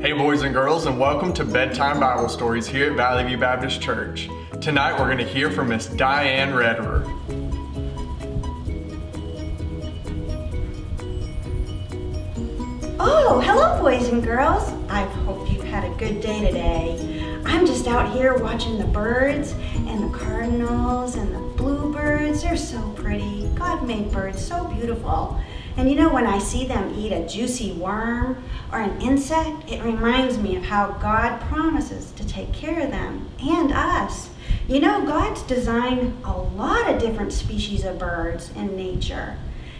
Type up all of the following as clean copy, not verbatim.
Hey boys and girls, and welcome to Bedtime Bible Stories here at Valley View Baptist Church. Tonight we're going to hear from Miss Diane Retterer. Oh, hello boys and girls. I hope you've had a good day today. I'm just out here watching the birds and the cardinals and the bluebirds. They're so pretty. God made birds so beautiful. And you know, when I see them eat a juicy worm or an insect, it reminds me of how God promises to take care of them and us. You know, God's designed a lot of different species of birds in nature.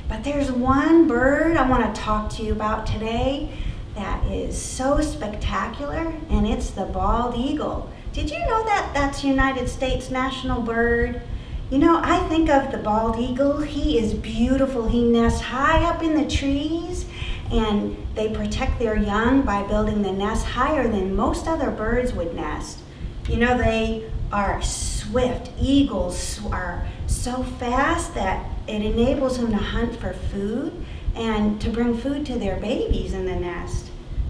But there's one bird I want to talk to you about today that is so spectacular, and it's the bald eagle. Did you know that that's United States national bird? You know, I think of the bald eagle. He is beautiful. He nests high up in the trees, and they protect their young by building the nest higher than most other birds would nest. You know, they are swift. Eagles are so fast that it enables them to hunt for food and to bring food to their babies in the nest.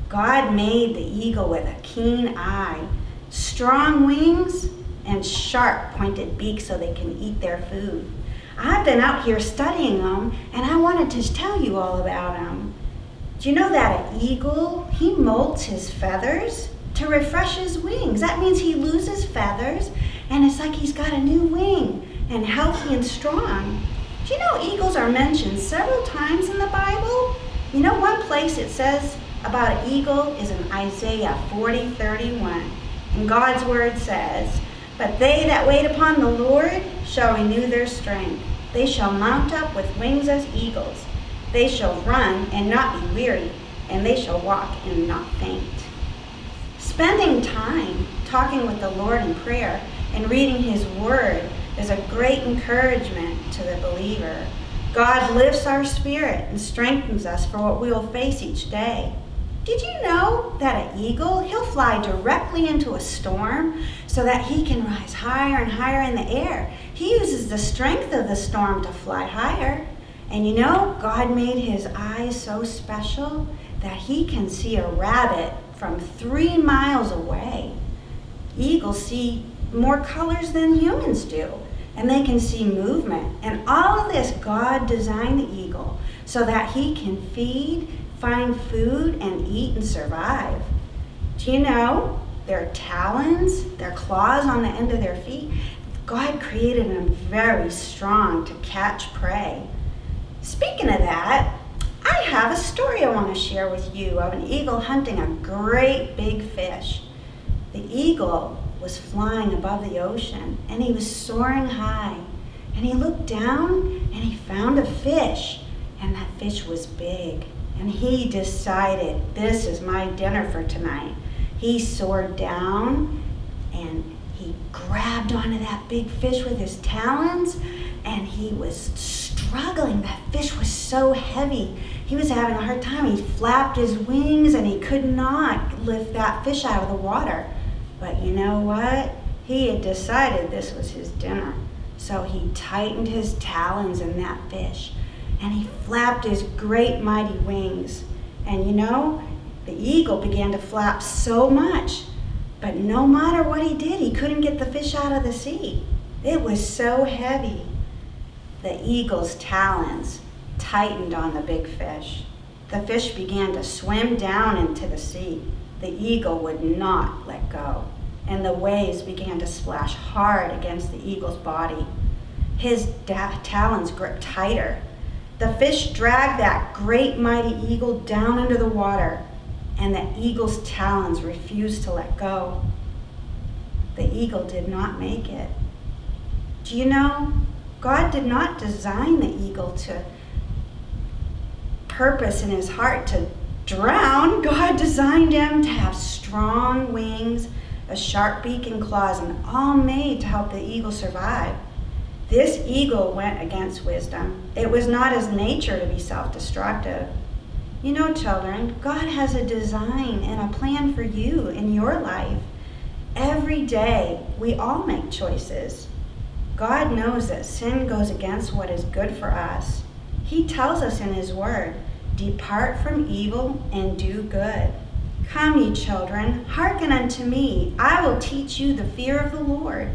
God made the eagle with a keen eye, strong wings, and sharp pointed beaks so they can eat their food. I've been out here studying them, and I wanted to tell you all about them. Do you know that an eagle, he molts his feathers to refresh his wings? That means he loses feathers, and it's like he's got a new wing and healthy and strong. Do you know eagles are mentioned several times in the Bible? You know, one place it says about an eagle is in Isaiah 40:31. And God's word says, "But they that wait upon the Lord shall renew their strength. They shall mount up with wings as eagles. They shall run and not be weary, and they shall walk and not faint." Spending time talking with the Lord in prayer and reading His Word is a great encouragement to the believer. God lifts our spirit and strengthens us for what we will face each day. Did you know that an eagle, he'll fly directly into a storm so that he can rise higher and higher in the air? He uses the strength of the storm to fly higher. And you know, God made his eyes so special that he can see a rabbit from 3 miles away. Eagles see more colors than humans do, and they can see movement. And all of this, God designed the eagle so that he can feed, find food, and eat and survive. Do you know their talons, their claws on the end of their feet, God created them very strong to catch prey. Speaking of that, I have a story I want to share with you of an eagle hunting a great big fish. The eagle was flying above the ocean, and he was soaring high, and he looked down and he found a fish, and that fish was big, and he decided, this is my dinner for tonight. He soared down and he grabbed onto that big fish with his talons, and he was struggling. That fish was so heavy. He was having a hard time. He flapped his wings and he could not lift that fish out of the water. But you know what? He had decided this was his dinner. So he tightened his talons in that fish, and he flapped his great mighty wings. And you know, the eagle began to flap so much, but no matter what he did, he couldn't get the fish out of the sea. It was so heavy. The eagle's talons tightened on the big fish. The fish began to swim down into the sea. The eagle would not let go, and the waves began to splash hard against the eagle's body. His talons gripped tighter. The fish dragged that great mighty eagle down under the water, and the eagle's talons refused to let go. The eagle did not make it. Do you know, God did not design the eagle to purpose in his heart to drown. God designed him to have strong wings, a sharp beak and claws, and all made to help the eagle survive. This eagle went against wisdom. It was not his nature to be self-destructive. You know, children, God has a design and a plan for you in your life. Every day, we all make choices. God knows that sin goes against what is good for us. He tells us in his word, "Depart from evil and do good." Come, ye children, hearken unto me. I will teach you the fear of the Lord.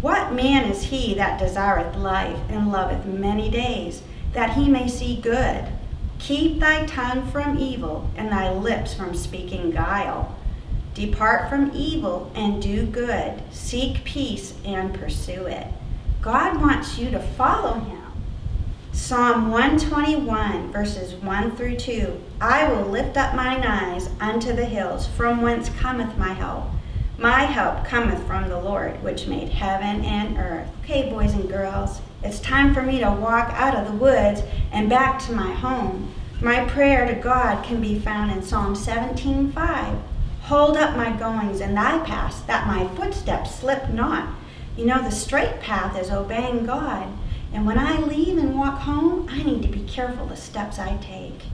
What man is he that desireth life and loveth many days, that he may see good? Keep thy tongue from evil, and thy lips from speaking guile. Depart from evil and do good. Seek peace and pursue it. God wants you to follow him. Psalm 121, verses 1 through 2. I will lift up mine eyes unto the hills, from whence cometh my help. My help cometh from the Lord, which made heaven and earth. Okay, boys and girls, it's time for me to walk out of the woods and back to my home. My prayer to God can be found in Psalm 17:5. Hold up my goings in thy paths, that my footsteps slip not. You know, the straight path is obeying God. And when I leave and walk home, I need to be careful the steps I take.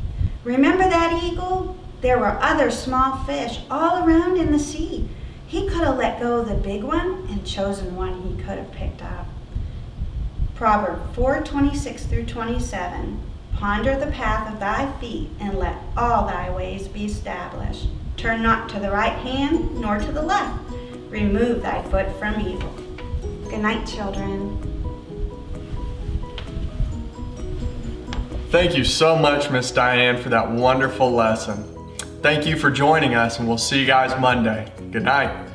Remember that eagle? There were other small fish all around in the sea. He could have let go of the big one and chosen one he could have picked up. Proverbs 4:26 through 27. Ponder the path of thy feet, and let all thy ways be established. Turn not to the right hand, nor to the left. Remove thy foot from evil. Good night, children. Thank you so much, Miss Diane, for that wonderful lesson. Thank you for joining us, and we'll see you guys Monday. Good night.